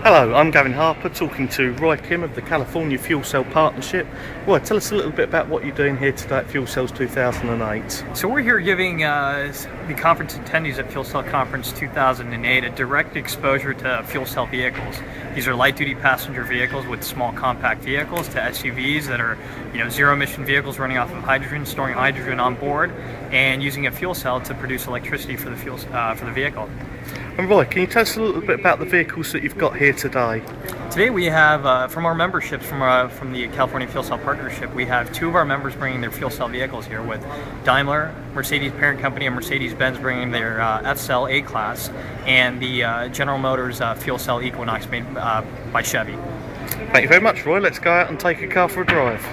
Hello, I'm Gavin Harper talking to Roy Kim of the California Fuel Cell Partnership. Roy, tell us a little bit about what you're doing here today at Fuel Cells 2008. So we're here giving the conference attendees at Fuel Cell Conference 2008 a direct exposure to fuel cell vehicles. These are light-duty passenger vehicles with small compact vehicles to SUVs that are, zero-emission vehicles running off of hydrogen, storing hydrogen on board, and using a fuel cell to produce electricity for the for the vehicle. And Roy, can you tell us a little bit about the vehicles that you've got here today? Today we have, from our memberships, from the California Fuel Cell Partnership, we have two of our members bringing their fuel cell vehicles here, with Daimler, Mercedes parent company, and Mercedes-Benz bringing their F-Cell A-Class, and the General Motors fuel cell Equinox made by Chevy. Thank you very much, Roy. Let's go out and take a car for a drive.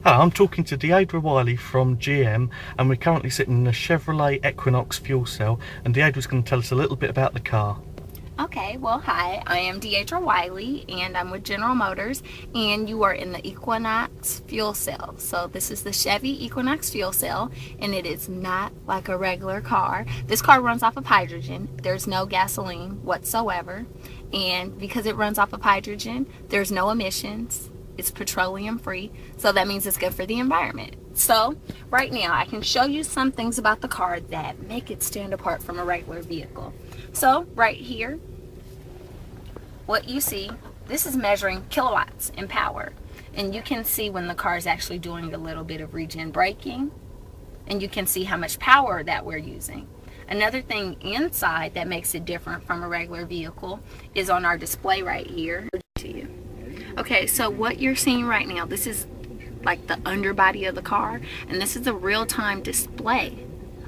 Hello, I'm talking to Deidre Wiley from GM, and we're currently sitting in a Chevrolet Equinox fuel cell, and Deidre's going to tell us a little bit about the car. Okay, well, hi, I am Deidre Wiley, and I'm with General Motors, and you are in the Equinox fuel cell. So this is the Chevy Equinox fuel cell, and it is not like a regular car. This car runs off of hydrogen. There's no gasoline whatsoever, and because it runs off of hydrogen, there's no emissions. It's petroleum free, so that means it's good for the environment. So right now I can show you some things about the car that make it stand apart from a regular vehicle. So right here, what you see, this is measuring kilowatts in power, and you can see when the car is actually doing a little bit of regen braking, and you can see how much power that we're using. Another thing inside that makes it different from a regular vehicle is on our display right here to you. Okay, so what you're seeing right now, this is like the underbody of the car, and this is a real-time display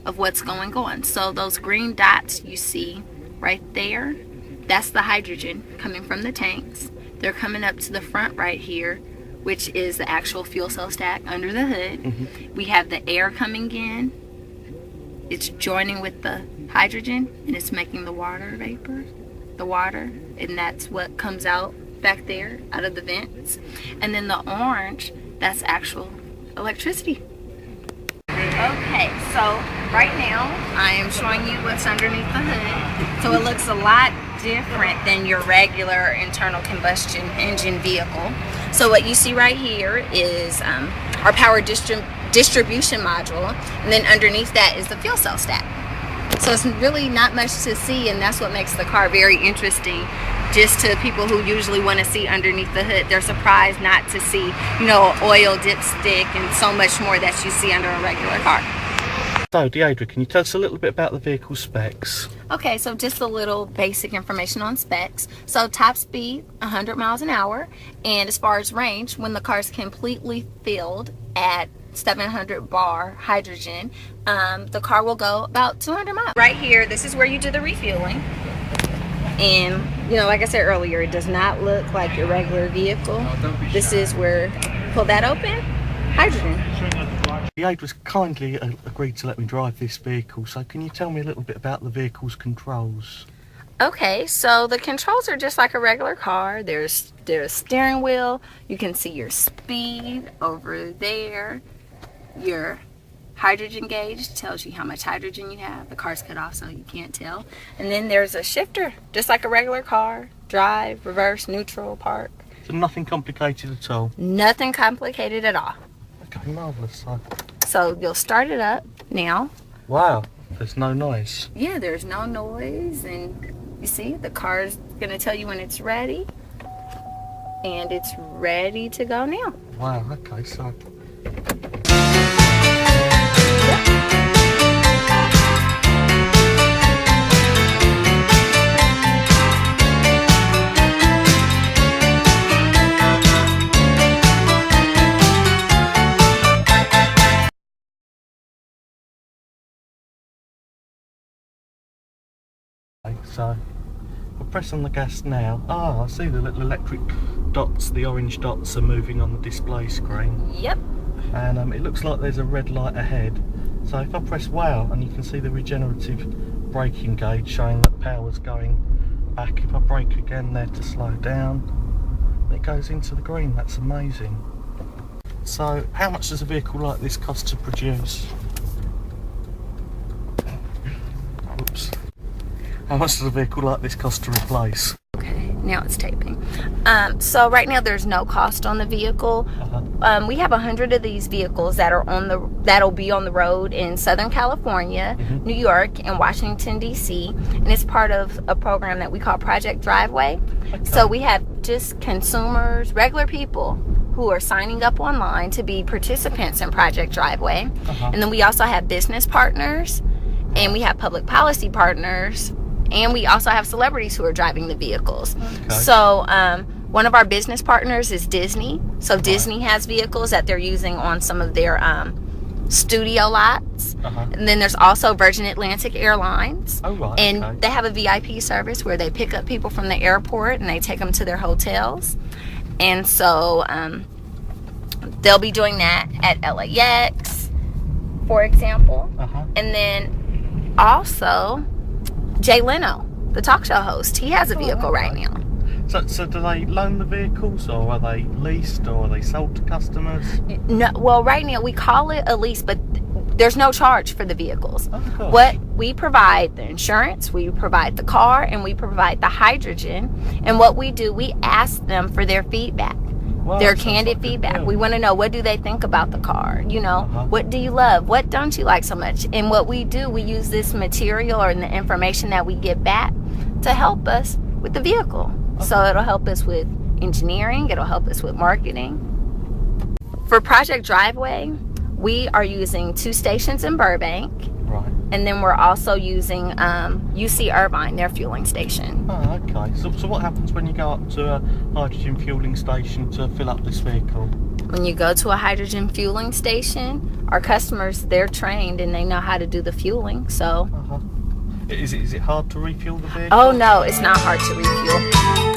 of what's going on. So those green dots you see right there, that's the hydrogen coming from the tanks. They're coming up to the front right here, which is the actual fuel cell stack under the hood. We have the air coming in. It's joining with the hydrogen, and it's making the water vapor, and that's what comes out back there out of the vents. And then the orange, that's actual electricity. Okay, so right now I am showing you what's underneath the hood. So it looks a lot different than your regular internal combustion engine vehicle. So what you see right here is our power distribution module, and then underneath that is the fuel cell stack. So it's really not much to see, and that's what makes the car very interesting. Just to people who usually want to see underneath the hood, they're surprised not to see, oil dipstick and so much more that you see under a regular car. So, Deidre, can you tell us a little bit about the vehicle specs? Okay, so just a little basic information on specs. So top speed, 100 miles an hour, and as far as range, when the car is completely filled at 700 bar hydrogen, the car will go about 200 miles. Right here, this is where you do the refueling. And, like I said earlier, it does not look like your regular vehicle. This is where, pull that open, hydrogen. Deidre's kindly agreed to let me drive this vehicle, so can you tell me a little bit about the vehicle's controls? Okay, so the controls are just like a regular car. There's a steering wheel. You can see your speed over there. Your hydrogen gauge tells you how much hydrogen you have. The car's cut off so you can't tell. And then there's a shifter, just like a regular car. Drive, reverse, neutral, park. So nothing complicated at all? Nothing complicated at all. Okay, marvellous. So you'll start it up now. Wow, there's no noise. Yeah, there's no noise, and you see the car's gonna tell you when it's ready, and it's ready to go now. Wow, okay, so we'll press on the gas now. I see the little electric dots, the orange dots are moving on the display screen. Yep, and it looks like there's a red light ahead. So if I press wow, and you can see the regenerative braking gauge showing that power's going back. If I brake again there to slow down, it goes into the green. That's amazing. So how much does a vehicle like this cost to produce? Oops. How much does a vehicle like this cost to replace? Okay, now it's taping. So right now there's no cost on the vehicle. We have 100 of these vehicles that are that'll be on the road in Southern California, New York, and Washington D.C. And it's part of a program that we call Project Driveway. Okay. So we have just consumers, regular people who are signing up online to be participants in Project Driveway. And then we also have business partners, and we have public policy partners, and we also have celebrities who are driving the vehicles. Okay. So one of our business partners is Disney. So Disney has vehicles that they're using on some of their studio lots. And then there's also Virgin Atlantic Airlines. Oh, right. And Okay. they have a VIP service where they pick up people from the airport and they take them to their hotels. And so they'll be doing that at LAX, for example. And then also Jay Leno, the talk show host, he has a vehicle right now. So do they loan the vehicles, or are they leased, or are they sold to customers? No, well, right now we call it a lease, but there's no charge for the vehicles. Oh, gosh. What we provide the insurance, we provide the car, and we provide the hydrogen. And what we do, we ask them for their feedback. Wow, Their sounds candid like a good feedback. deal. We want to know, what do they think about the car? You know, what do you love? What don't you like so much? And what we do, we use this material or the information that we get back to help us with the vehicle. So it'll help us with engineering, it'll help us with marketing. For Project Driveway, we are using 2 stations in Burbank, Right. and then we're also using UC Irvine, their fueling station. Oh, okay. So what happens when you go up to a hydrogen fueling station to fill up this vehicle? When you go to a hydrogen fueling station, our customers, they're trained and they know how to do the fueling. So Is it hard to refuel the vehicle? oh no, it's not hard to refuel.